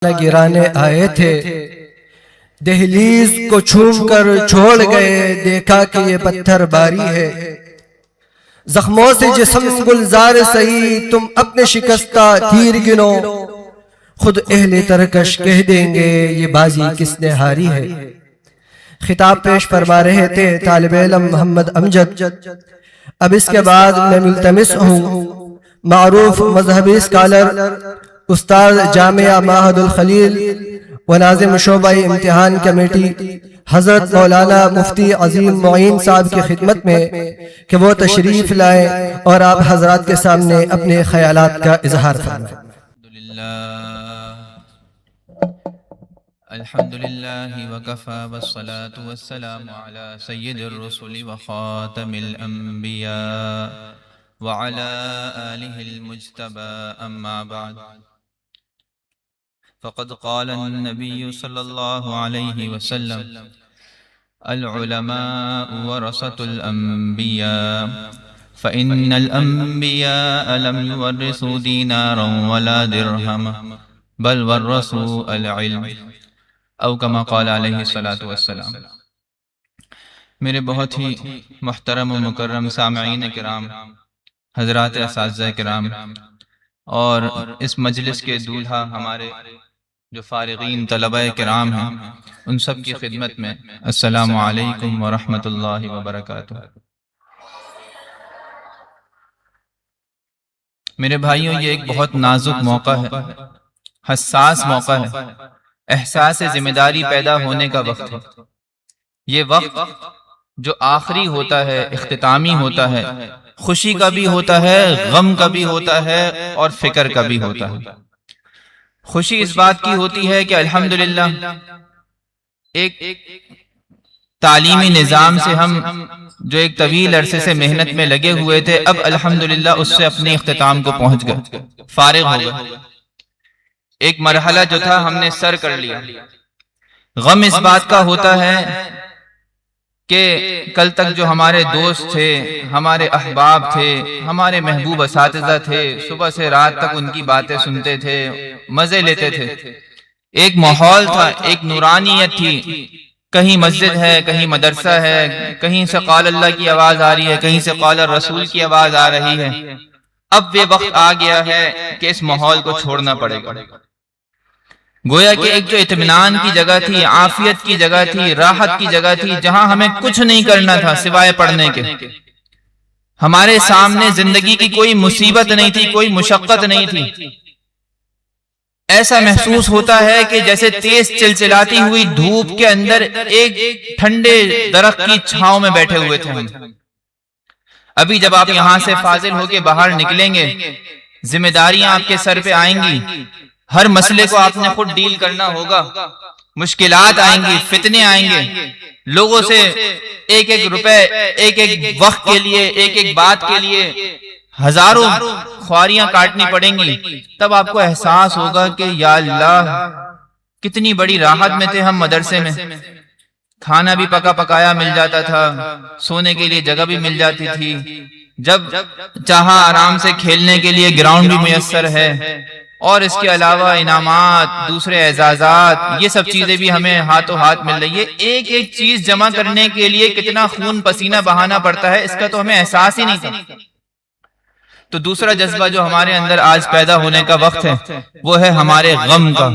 گرانے آئے تھے، دہلیز کو چھوم کر چھوڑ گئے، دیکھا کہ یہ پتھر باری ہے۔ زخموں سے جسم گلزار سہی، تم اپنے شکستہ تیر گنو، خود اہل ترکش کہہ دیں گے یہ بازی کس نے ہاری ہے۔ خطاب پیش فرما رہے تھے طالب علم محمد امجد۔ اب اس کے بعد میں ملتمس ہوں معروف مذہبی اسکالر استاد جامعہ معہد الخلیل و ناظم شعبہ امتحان کمیٹی حضرت مولانا مفتی عظیم معین صاحب کی خدمت میں کہ وہ تشریف لائیں اور آپ حضرات کے سامنے اپنے خیالات کا اظہار فرمائیں۔ الحمدللہ وکفا والصلاة والسلام علی سید الرسل وخاتم الانبیاء وعلی آلہ المجتبى اما بعد فقد قال النبی صلی اللہ علیہ وسلم العلماء ورثة الانبیاء فإن الانبیاء لم يورثوا دینارا ولا درہما بل ورثوا العلم او کما قال علیہ الصلاۃ والسلام۔ میرے بہت ہی محترم و مکرم سامعین کرام، حضرات اساتذہ کرام، اور اس مجلس کے دولہا ہمارے جو فارغین طلبہ کرام ہیں، ان سب کی خدمت میں السلام علیکم ورحمۃ اللہ وبرکاتہ۔ میرے بھائیوں، یہ ایک بہت نازک موقع ہے، حساس موقع ہے، احساس ذمہ داری پیدا ہونے کا وقت ہے۔ یہ وقت جو آخری ہوتا ہے، اختتامی ہوتا ہے، خوشی کا بھی ہوتا ہے، غم کا بھی ہوتا ہے، اور فکر کا بھی ہوتا ہے۔ خوشی اس بات کی ہوتی ہے کہ الحمدللہ ایک تعلیمی نظام سے ہم جو ایک طویل عرصے سے محنت میں لگے ہوئے تھے، اب الحمدللہ اس سے اپنے اختتام کو پہنچ گئے، فارغ ہو گئے۔ ایک مرحلہ جو تھا ہم نے سر کر لیا۔ غم اس بات کا ہوتا ہے کہ کل تک جو ہمارے دوست تھے، ہمارے احباب تھے، ہمارے محبوب اساتذہ تھے، صبح سے رات تک ان کی باتیں سنتے تھے، مزے لیتے تھے، ایک ماحول تھا، ایک نورانیت تھی، کہیں مسجد ہے، کہیں مدرسہ ہے، کہیں سے قال اللہ کی آواز آ رہی ہے، کہیں سے قال الرسول کی آواز آ رہی ہے۔ اب یہ وقت آ گیا ہے کہ اس ماحول کو چھوڑنا پڑے گا۔ گویا کہ ایک جو اطمینان کی جگہ تھی، عافیت کی جگہ تھی، راحت کی جگہ تھی، جہاں ہمیں کچھ نہیں کرنا تھا سوائے پڑھنے کے، ہمارے سامنے زندگی کی کوئی مصیبت نہیں تھی، کوئی مشقت نہیں تھی۔ ایسا محسوس ہوتا ہے کہ جیسے تیز چلچلاتی ہوئی دھوپ کے اندر ایک ٹھنڈے درخت کی چھاؤں میں بیٹھے ہوئے تھے ہم۔ ابھی جب آپ یہاں سے فاضل ہو کے باہر نکلیں گے، ذمہ داریاں آپ کے سر پہ آئیں گی، ہر مسئلے کو آپ نے خود ڈیل کرنا ہوگا، مشکلات آئیں گی، فتنے آئیں گے، لوگوں سے ایک ایک روپے، ایک ایک وقت کے لیے، ایک ایک بات کے لیے ہزاروں خواریاں کاٹنی پڑیں گی۔ تب آپ کو احساس ہوگا کہ یا اللہ، کتنی بڑی راحت میں تھے ہم مدرسے میں، کھانا بھی پکا پکایا مل جاتا تھا، سونے کے لیے جگہ بھی مل جاتی تھی، جب چاہا آرام سے کھیلنے کے لیے گراؤنڈ بھی میسر ہے، اور اس کے علاوہ انعامات، دوسرے اعزازات، یہ سب چیزیں بھی ہمیں ہاتھوں ہاتھ مل رہی ہے۔ ایک ایک چیز جمع کرنے کے لیے کتنا خون پسینہ بہانا پڑتا ہے، اس کا تو ہمیں احساس ہی نہیں تھا۔ تو دوسرا جذبہ جو ہمارے اندر آج پیدا ہونے کا وقت ہے، وہ ہے ہمارے غم کا،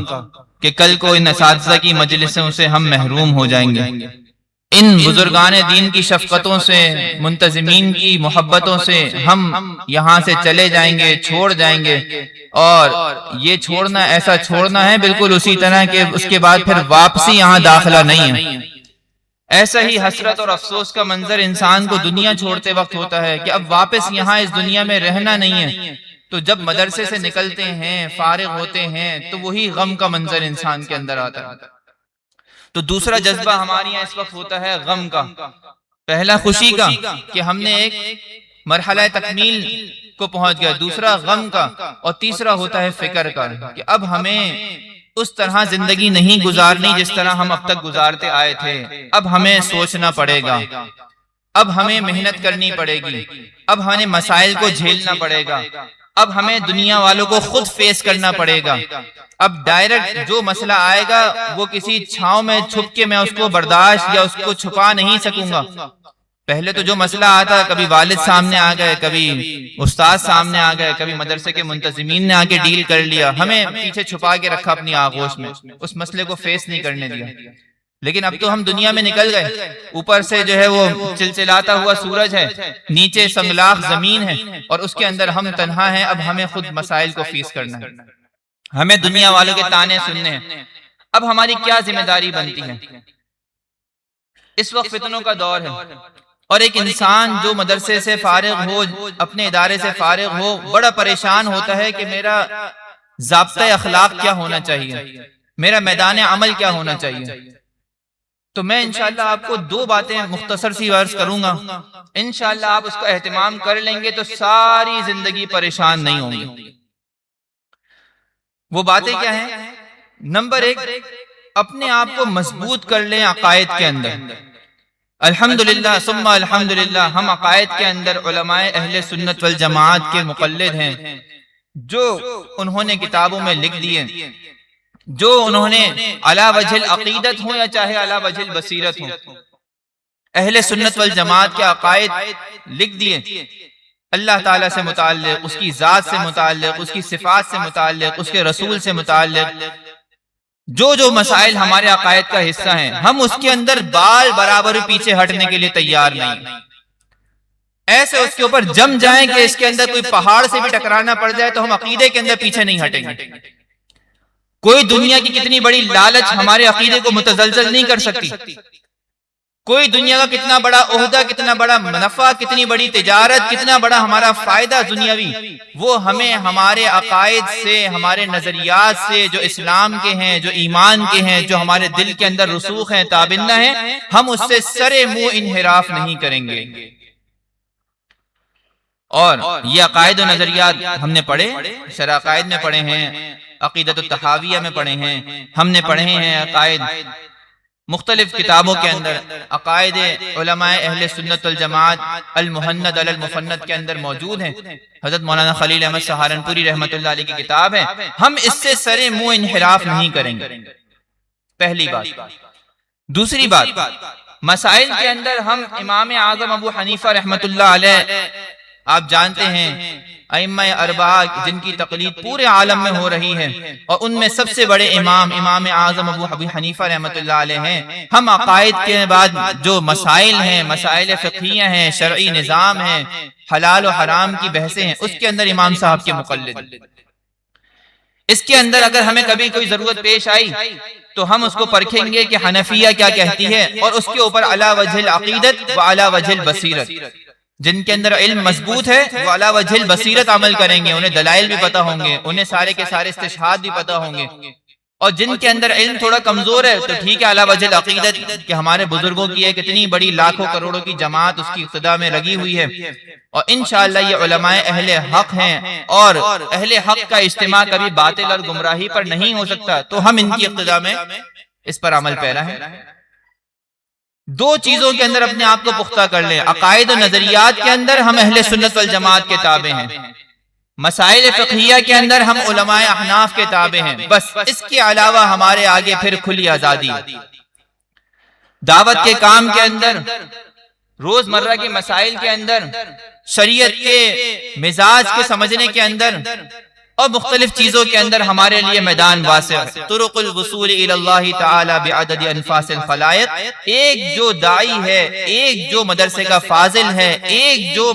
کہ کل کو ان اساتذہ کی مجلسوں سے ہم محروم ہو جائیں گے، ان بزرگان دین کی شفقتوں سے، منتظمین کی محبتوں سے ہم یہاں سے چلے جائیں گے، چھوڑ جائیں گے، اور یہ چھوڑنا ایسا چھوڑنا ہے بالکل اسی طرح کہ اس کے بعد پھر واپسی یہاں داخلہ نہیں ہے۔ ایسا ہی حسرت اور افسوس کا منظر انسان کو دنیا چھوڑتے وقت ہوتا ہے کہ اب واپس یہاں اس دنیا میں رہنا نہیں ہے۔ تو جب مدرسے سے نکلتے ہیں، فارغ ہوتے ہیں، تو وہی غم کا منظر انسان کے اندر آتا ہے۔ تو دوسرا جذبہ ہمارے یہاں اس وقت ہوتا ہے غم کا، پہلا خوشی کا کہ ہم نے ایک مرحلہ تکمیل کو پہنچ گیا، دوسرا غم کا، اور تیسرا ہوتا ہے فکر کا کہ اب ہمیں اس طرح زندگی نہیں گزارنی جس طرح ہم اب تک گزارتے آئے تھے، اب ہمیں سوچنا پڑے گا، اب ہمیں محنت کرنی پڑے گی، اب ہمیں مسائل کو جھیلنا پڑے گا، اب ہمیں دنیا والوں کو خود فیس کرنا پڑے گا. اب ڈائریکٹ جو مسئلہ آئے گا وہ کسی چھاؤں میں چھپ کے میں اس کو برداشت یا اس کو چھپا نہیں سکوں گا. پہلے تو جو مسئلہ آتا کبھی والد سامنے آ گئے, کبھی استاد سامنے آ گئے, کبھی مدرسے کے منتظمین نے آ کے ڈیل کر لیا, ہمیں پیچھے چھپا کے رکھا اپنی آغوش میں, اس مسئلے کو فیس نہیں کرنے دیا. لیکن اب تو ہم دنیا میں نکل گئے, اوپر سے جو ہے وہ چلچلاتا ہوا سورج ہے, نیچے سنگلاخ زمین ہے, اور اس کے اندر ہم تنہا ہیں. اب ہمیں خود مسائل کو فیس کرنا ہے, ہمیں دنیا والوں کے تانے سننے ہیں. اب ہماری کیا ذمہ داری بنتی ہے؟ اس وقت فتنوں کا دور ہے, اور ایک انسان جو مدرسے سے فارغ ہو, اپنے ادارے سے فارغ ہو, بڑا پریشان ہوتا ہے کہ میرا ضابطۂ اخلاق کیا ہونا چاہیے, میرا میدان عمل کیا ہونا چاہیے. تو میں انشاءاللہ آپ کو دو باتیں مختصر سی عرض کروں گا, انشاءاللہ آپ اس کا اہتمام کر لیں گے تو ساری زندگی پریشان نہیں ہوں گی. وہ باتیں کیا ہیں؟ نمبر ایک, اپنے آپ کو مضبوط کر لیں عقائد کے اندر. الحمدللہ ثم الحمدللہ, ہم عقائد کے اندر علماء اہل سنت والجماعت کے مقلد ہیں, جو انہوں نے کتابوں میں لکھ دیے, جو انہوں نے علی وجہ العقیدت ہوں یا چاہے علی وجہ البصیرت ہوں, اہل سنت والجماعت کے عقائد لکھ دیے, اللہ تعالیٰ سے متعلق, اس کی ذات سے متعلق, اس کی صفات سے متعلق, اس کے رسول سے متعلق جو جو مسائل ہمارے عقائد کا حصہ ہیں, ہم اس کے اندر بال برابر پیچھے ہٹنے کے لیے تیار نہیں. ایسے اس کے اوپر جم جائیں کہ اس کے اندر کوئی پہاڑ سے بھی ٹکرانا پڑ جائے تو ہم عقیدے کے اندر پیچھے نہیں ہٹیں گے. کوئی دنیا کی کتنی بڑی لالچ ہمارے عقیدے کو متزلزل نہیں کر سکتی. کوئی دنیا کا کتنا بڑا عہدہ, کتنا بڑا منافع, کتنی بڑی تجارت, کتنا بڑا ہمارا فائدہ دنیاوی, وہ ہمیں ہمارے عقائد سے, ہمارے نظریات سے, جو اسلام کے ہیں, جو ایمان کے ہیں, جو ہمارے دل کے اندر رسوخ ہیں, تابندہ ہیں, ہم اس سے سرے منہ انحراف نہیں کریں گے. اور یہ عقائد و نظریات ہم نے پڑھے, شرح عقائد میں پڑھے ہیں, عقیدۃ الطحاویہ میں پڑھے ہیں, ہم نے پڑھے ہیں عقائد مختلف کتابوں کے اندر. عقائد علماء اہل سنت والجماعت المہند علی المفند کے اندر موجود ہیں. حضرت مولانا خلیل احمد سہارنپوری رحمۃ اللہ علیہ کی کتاب ہے. ہم اس سے سرے منہ انحراف نہیں کریں گے, پہلی بات. دوسری بات, مسائل کے اندر ہم امام اعظم ابو حنیفہ رحمۃ اللہ علیہ, آپ جانتے ہیں ائمہ اربعہ جن کی تقلید پورے عالم میں ہو رہی ہے, اور ان میں سب سے بڑے امام اعظم ابو حنیفہ رحمۃ اللہ علیہ ہیں. ہم عقائد کے بعد جو مسائل ہیں, مسائل فقہیہ ہیں, شرعی نظام ہیں, حلال و حرام کی بحثیں ہیں, اس کے اندر امام صاحب کے مقلد. اس کے اندر اگر ہمیں کبھی کوئی ضرورت پیش آئی تو ہم اس کو پرکھیں گے کہ حنفیہ کیا کہتی ہے, اور اس کے اوپر علی وجہ العقیدت و علی وجہ البصیرت. جن کے اندر علم مضبوط ہے وہ علی وجہ البصیرت عمل کریں گے, انہیں دلائل بھی پتہ ہوں گے, انہیں سارے کے سارے استشہاد بھی پتہ ہوں گے. اور جن کے اندر علم تھوڑا کمزور ہے تو ٹھیک ہے, علی وجہ العقیدت کہ ہمارے بزرگوں کی ایک اتنی بڑی لاکھوں کروڑوں کی جماعت اس کی ابتدا میں لگی ہوئی ہے, اور انشاءاللہ یہ علماء اہل حق ہیں, اور اہل حق کا اجتماع کبھی باطل اور گمراہی پر نہیں ہو سکتا, تو ہم ان کی ابتدا میں اس پر عمل پیرا ہے. دو چیزوں کے اندر اپنے آپ کو پختہ کر لیں. عقائد و نظریات کے اندر ہم اہل سنت والجماعت کے تابع ہیں, مسائل فقہیہ کے اندر ہم علماء احناف کے تابع ہیں. بس اس کے علاوہ ہمارے آگے پھر کھلی آزادی. دعوت کے کام کے اندر, روزمرہ کے مسائل کے اندر, شریعت کے مزاج کے سمجھنے کے اندر, اور مختلف چیزوں کے اندر ہمارے لیے میدان واسع ہے. طرق الوصول الی اللہ تعالی بعدد انفاس الخلائق. ایک جو داعی ہے, ایک جو مدرسے کا فاضل ہے, ایک جو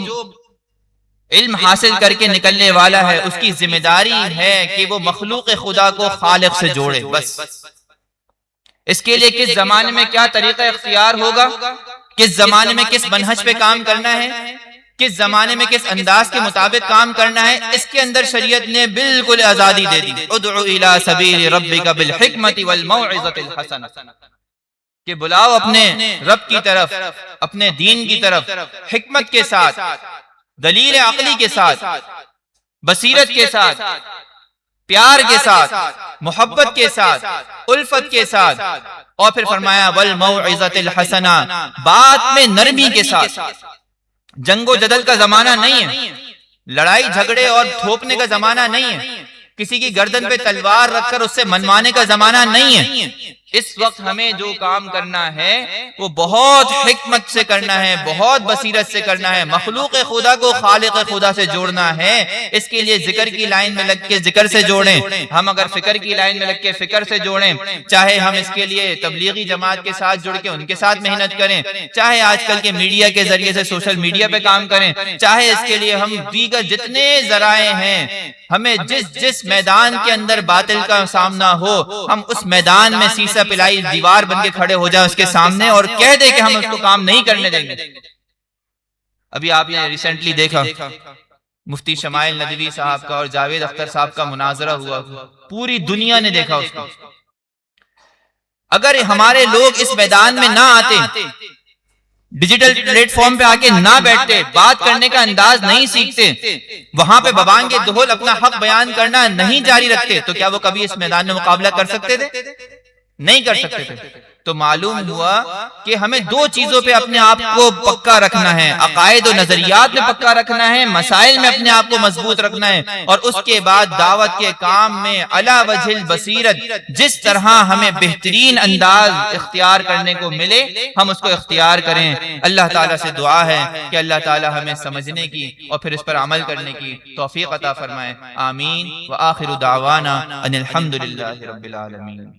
علم حاصل کر کے نکلنے والا ہے, اس کی ذمہ داری ہے کہ وہ مخلوق خدا کو خالق سے جوڑے. بس اس کے لیے کس زمانے میں کیا طریقہ اختیار ہوگا, کس زمانے میں کس منہج پہ کام کرنا ہے, کس زمانے میں کس انداز کے مطابق کام کرنا ہے, اس کے اندر شریعت نے بالکل آزادی دے دی. ادعو الی سبیل ربک بالحکمت والموعظۃ الحسنہ, کہ بلاؤ اپنے رب کی طرف, اپنے دین کی طرف, حکمت کے ساتھ, دلیل عقلی کے ساتھ, بصیرت کے ساتھ, پیار کے ساتھ, محبت کے ساتھ, الفت کے ساتھ, اور پھر فرمایا والموعظۃ الحسنہ, بات میں نرمی کے ساتھ. جنگ و جدل کا زمانہ نہیں ہے, لڑائی جھگڑے اور تھوپنے کا زمانہ نہیں ہے، کسی کی گردن پہ تلوار رکھ کر اس سے منوانے کا زمانہ نہیں ہے۔ اس وقت ہمیں جو کام کرنا ہے وہ بہت حکمت سے کرنا ہے، بہت بصیرت سے کرنا ہے، مخلوق خدا کو خالق خدا سے جوڑنا ہے۔ اس کے لیے ذکر کی لائن میں لگ کے ذکر سے جوڑیں، ہم اگر فکر کی لائن میں لگ کے فکر سے جوڑیں، چاہے ہم اس کے لیے تبلیغی جماعت کے ساتھ جڑ کے ان کے ساتھ محنت کریں، چاہے آج کل کے میڈیا کے ذریعے سے سوشل میڈیا پہ کام کریں، چاہے اس کے لیے ہم دیگر جتنے ذرائع ہیں، ہمیں جس میدان کے اندر باطل کا سامنا ہو، ہم اس میدان میں سیسا پلائی دیوار بن کے کھڑے ہو جائیں اس کے سامنے اور کہہ دیں کہ ہم اس کو کام نہیں کرنے دیں گے۔ ابھی آپ نے ریسنٹلی دیکھا مفتی شمائل ندوی صاحب کا اور جاوید اختر صاحب کا مناظرہ ہوا، پوری دنیا نے دیکھا اس کو۔ اگر ہمارے لوگ اس میدان میں نہ آتے، ڈیجیٹل پلیٹ فارم پہ آ کے نہ بیٹھتے، بات کرنے کا انداز نہیں سیکھتے، وہاں پہ ببانگ دہل اپنا حق بیان کرنا نہیں جاری رکھتے، تو کیا وہ کبھی اس میدان میں مقابلہ کر سکتے تھے؟ نہیں کر سکتے تھے۔ تو معلوم ہوا کہ ہمیں دو چیزوں پہ اپنے آپ کو پکا رکھنا ہے، عقائد و نظریات میں پکا رکھنا ہے، مسائل میں اپنے آپ کو مضبوط رکھنا ہے، اور اس کے بعد دعوت کے کام میں علی وجہ البصیرت جس طرح ہمیں بہترین انداز اختیار کرنے کو ملے ہم اس کو اختیار کریں۔ اللہ تعالیٰ سے دعا ہے کہ اللہ تعالیٰ ہمیں سمجھنے کی اور پھر اس پر عمل کرنے کی توفیق عطا فرمائے۔ آمین۔ وآخر دعوانا ان الحمدللہ رب العالمین۔